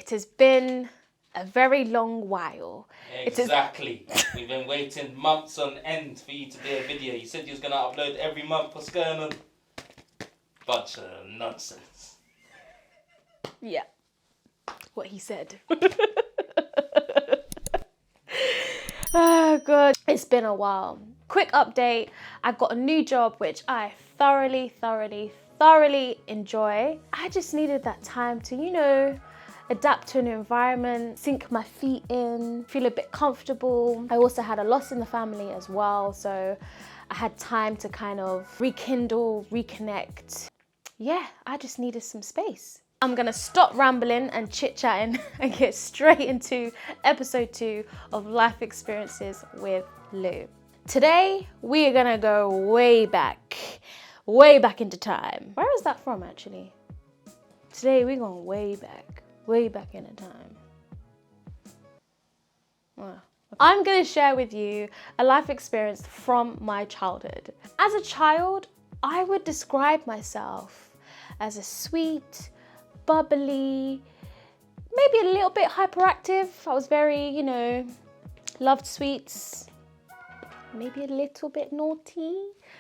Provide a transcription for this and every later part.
It has been a very long while. Exactly. We've been waiting months on end for you to do a video. You said you was going to upload every month. What's going on? Bunch of nonsense. Yeah. What he said. Oh, God. It's been a while. Quick update. I got a new job, which I thoroughly enjoy. I just needed that time to, you know, adapt to a new environment, sink my feet in, feel a bit comfortable. I also had a loss in the family as well, so I had time to kind of rekindle, reconnect. Yeah, I just needed some space. I'm gonna stop rambling and chit-chatting and get straight into episode 2 of Life Experiences with Lou. Today, we are gonna go way back into time. Where is that from, actually? Today, we're going way back into time. Wow. I'm gonna share with you a life experience from my childhood. As a child, I would describe myself as a sweet, bubbly, maybe a little bit hyperactive. I was very, you know, loved sweets, maybe a little bit naughty.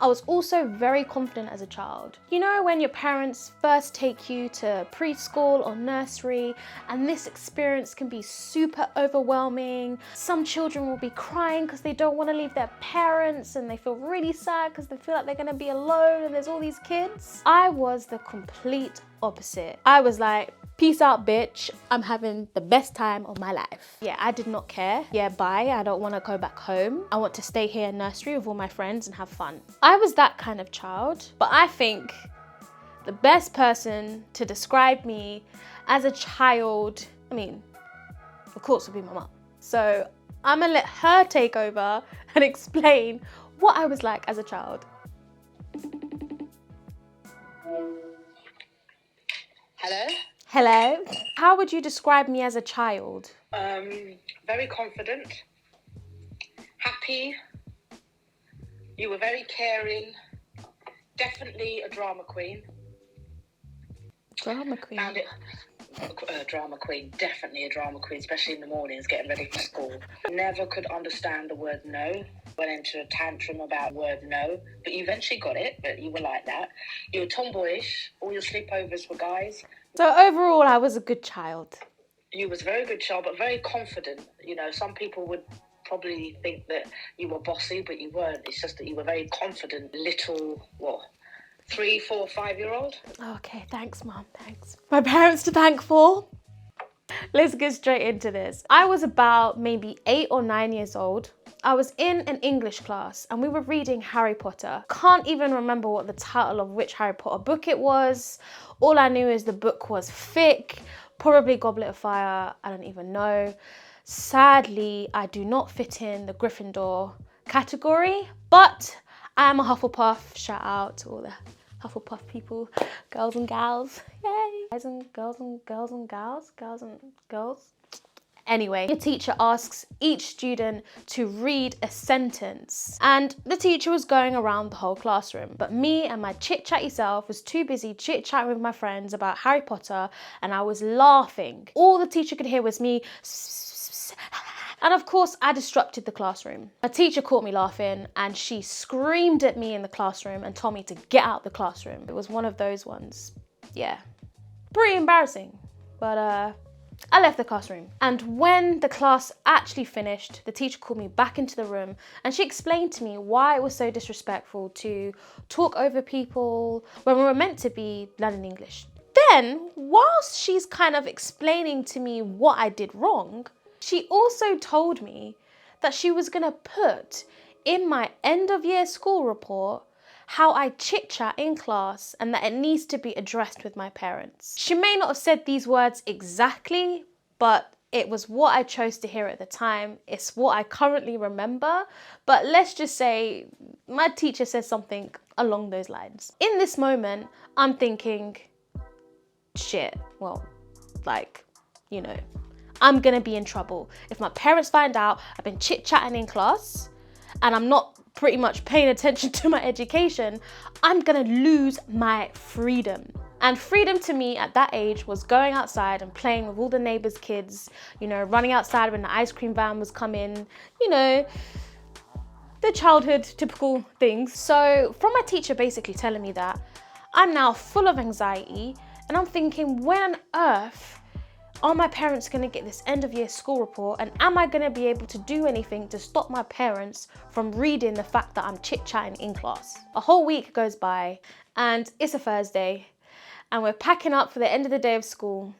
I was also very confident as a child. You know, when your parents first take you to preschool or nursery, and this experience can be super overwhelming. Some children will be crying because they don't want to leave their parents, and they feel really sad because they feel like they're going to be alone and there's all these kids. I was the complete opposite. I was like, peace out, bitch. I'm having the best time of my life. Yeah, I did not care. Yeah, bye. I don't want to go back home. I want to stay here in nursery with all my friends and have fun. I was that kind of child, but I think the best person to describe me as a child, I mean, of course, would be my mum. So I'm gonna let her take over and explain what I was like as a child. Hello? Hello. How would you describe me as a child? Very confident, happy. You were very caring, definitely a drama queen. Drama queen? Drama queen, definitely a drama queen, especially in the mornings getting ready for school. Never could understand the word no. Went into a tantrum about the word no, but you eventually got it, but you were like that. You were tomboyish, all your sleepovers were guys. So overall, I was a good child. You was a very good child, but very confident. You know, some people would probably think that you were bossy, but you weren't. It's just that you were very confident, little, 3, 4, 5-year-old. Okay, thanks, Mum, thanks. My parents to thank for. Let's get straight into this. I was about maybe 8 or 9 years old. I was in an English class and we were reading Harry Potter. Can't even remember what the title of which Harry Potter book it was. All I knew is the book was thick, probably Goblet of Fire, I don't even know. Sadly, I do not fit in the Gryffindor category, but I am a Hufflepuff. Shout out to all the Hufflepuff people, girls and gals. Yay! Guys and girls and girls and gals, girls and girls. Anyway, the teacher asks each student to read a sentence, and the teacher was going around the whole classroom, but me and my chit-chatty self was too busy chit-chatting with my friends about Harry Potter, and I was laughing. All the teacher could hear was me, and of course I disrupted the classroom. My teacher caught me laughing and she screamed at me in the classroom and told me to get out the classroom. It was one of those ones. Yeah, pretty embarrassing, but I left the classroom. And when the class actually finished, the teacher called me back into the room and she explained to me why it was so disrespectful to talk over people when we were meant to be learning English. Then, whilst she's kind of explaining to me what I did wrong, she also told me that she was gonna put in my end of year school report how I chit-chat in class and that it needs to be addressed with my parents. She may not have said these words exactly, but it was what I chose to hear at the time. It's what I currently remember, but let's just say my teacher said something along those lines. In this moment, I'm thinking, shit, I'm gonna be in trouble. If my parents find out I've been chit-chatting in class and I'm not pretty much paying attention to my education, I'm gonna lose my freedom. And freedom to me at that age was going outside and playing with all the neighbors' kids, you know, running outside when the ice cream van was coming, you know, the childhood typical things. So from my teacher basically telling me that, I'm now full of anxiety and I'm thinking, when on earth are my parents gonna get this end of year school report, and am I gonna be able to do anything to stop my parents from reading the fact that I'm chit-chatting in class? A whole week goes by and it's a Thursday and we're packing up for the end of the day of school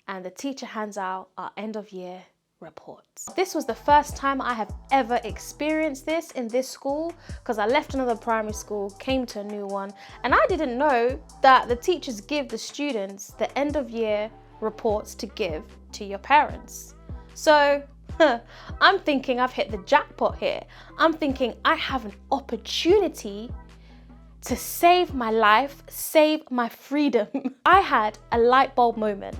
and the teacher hands out our end of year reports. This was the first time I have ever experienced this in this school, because I left another primary school, came to a new one, and I didn't know that the teachers give the students the end of year reports to give to your parents. So I'm thinking I've hit the jackpot here. I'm thinking I have an opportunity to save my life, save my freedom. I had a light bulb moment.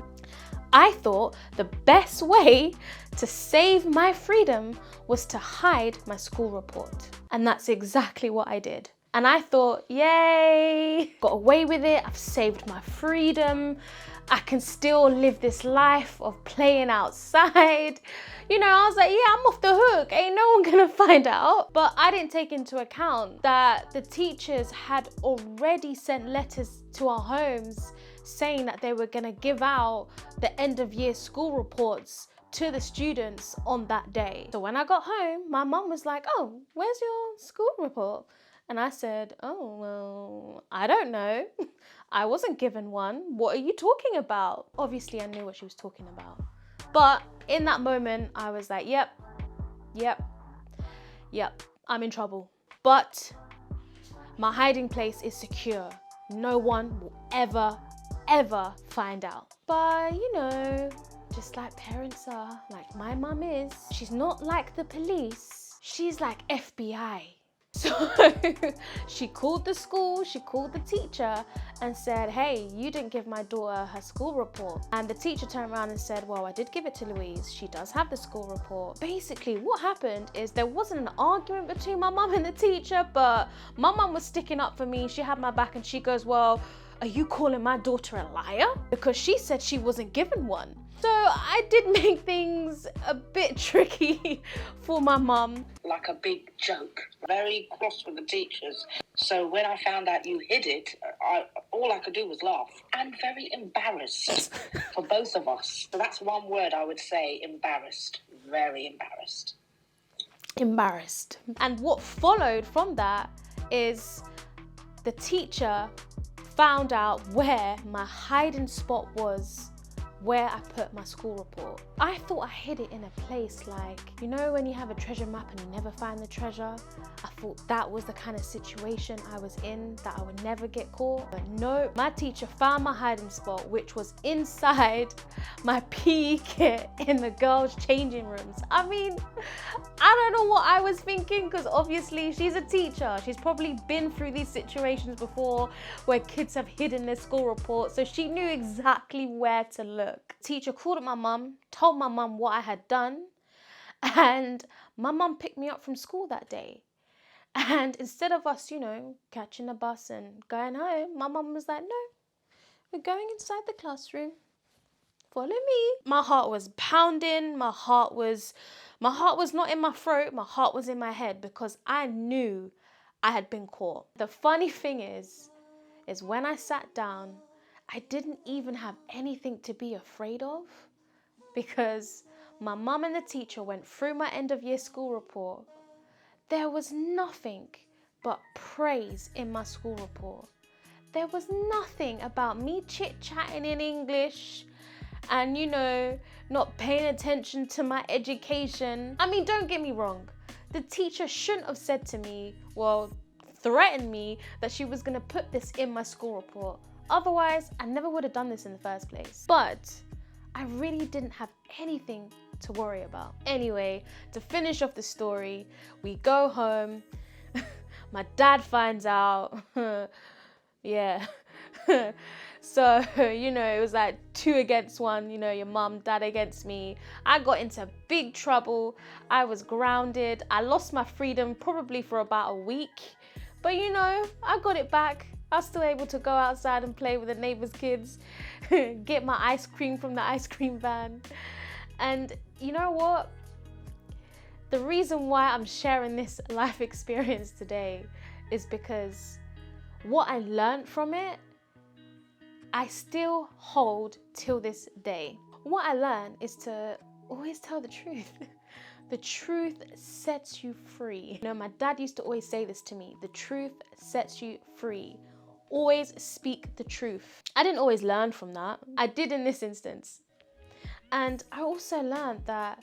I thought the best way to save my freedom was to hide my school report. And that's exactly what I did. And I thought, yay, got away with it. I've saved my freedom. I can still live this life of playing outside. You know, I was like, yeah, I'm off the hook. Ain't no one gonna find out. But I didn't take into account that the teachers had already sent letters to our homes saying that they were gonna give out the end of year school reports to the students on that day. So when I got home, my mum was like, oh, where's your school report? And I said, oh, well, I don't know. I wasn't given one. What are you talking about? Obviously, I knew what she was talking about. But in that moment, I was like, yep, I'm in trouble. But my hiding place is secure. No one will ever find out. But, you know, just like parents are, like my mum is, she's not like the police. She's like FBI. So she called the school, she called the teacher and said, hey, you didn't give my daughter her school report. And the teacher turned around and said, well, I did give it to Louise. She does have the school report. Basically, what happened is there wasn't an argument between my mum and the teacher, but my mum was sticking up for me. She had my back and she goes, well, are you calling my daughter a liar? Because she said she wasn't given one. So I did make things a bit tricky for my mum. Like a big joke. Very cross with the teachers. So when I found out you hid it, all I could do was laugh. And very embarrassed for both of us. So that's one word I would say, embarrassed. Very embarrassed. Embarrassed. And what followed from that is the teacher found out where my hiding spot was, where I put my school report. I thought I hid it in a place like, you know when you have a treasure map and you never find the treasure? I thought that was the kind of situation I was in, that I would never get caught. But no, my teacher found my hiding spot, which was inside my PE kit in the girls' changing rooms. I mean, I don't know what I was thinking, because obviously she's a teacher. She's probably been through these situations before where kids have hidden their school report, so she knew exactly where to look. Teacher called up my mum, told my mum what I had done, and my mum picked me up from school that day. And instead of us, you know, catching the bus and going home, my mum was like, no, we're going inside the classroom. Follow me. My heart was pounding. My heart was not in my throat. My heart was in my head, because I knew I had been caught. The funny thing is when I sat down, I didn't even have anything to be afraid of, because my mum and the teacher went through my end of year school report. There was nothing but praise in my school report. There was nothing about me chit-chatting in English and, you know, not paying attention to my education. I mean, don't get me wrong. The teacher shouldn't have said to me, well, threatened me that she was going to put this in my school report. Otherwise, I never would have done this in the first place. But I really didn't have anything to worry about. Anyway, to finish off the story, we go home. My dad finds out. Yeah. So, you know, it was like 2 against 1, you know, your mum, dad against me. I got into big trouble. I was grounded. I lost my freedom probably for about a week. But, you know, I got it back. I was still able to go outside and play with the neighbors' kids, get my ice cream from the ice cream van. And you know what? The reason why I'm sharing this life experience today is because what I learned from it, I still hold till this day. What I learned is to always tell the truth. The truth sets you free. You know, my dad used to always say this to me, the truth sets you free. Always speak the truth. I didn't always learn from that. I did in this instance. And I also learned that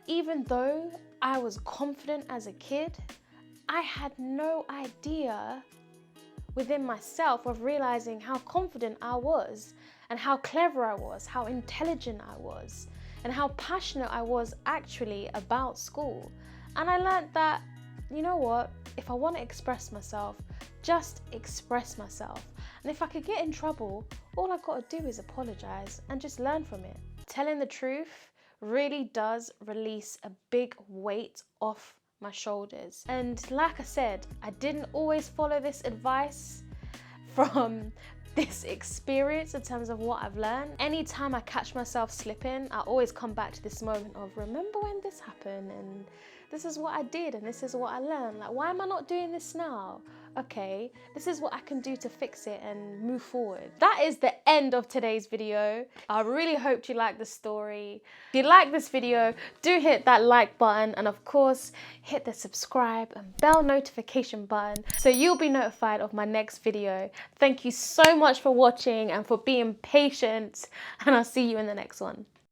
even though I was confident as a kid, I had no idea within myself of realizing how confident I was and how clever I was, how intelligent I was, and how passionate I was actually about school. And I learned that, you know what, if I want to express myself, just express myself. And if I could get in trouble, all I've got to do is apologize and just learn from it. Telling the truth really does release a big weight off my shoulders. And like I said, I didn't always follow this advice from this experience in terms of what I've learned. Anytime I catch myself slipping, I always come back to this moment of remember when this happened and this is what I did and this is what I learned. Like, why am I not doing this now? Okay, this is what I can do to fix it and move forward. That is the end of today's video. I really hoped you liked the story. If you like this video, do hit that like button and of course, hit the subscribe and bell notification button so you'll be notified of my next video. Thank you so much for watching and for being patient, and I'll see you in the next one.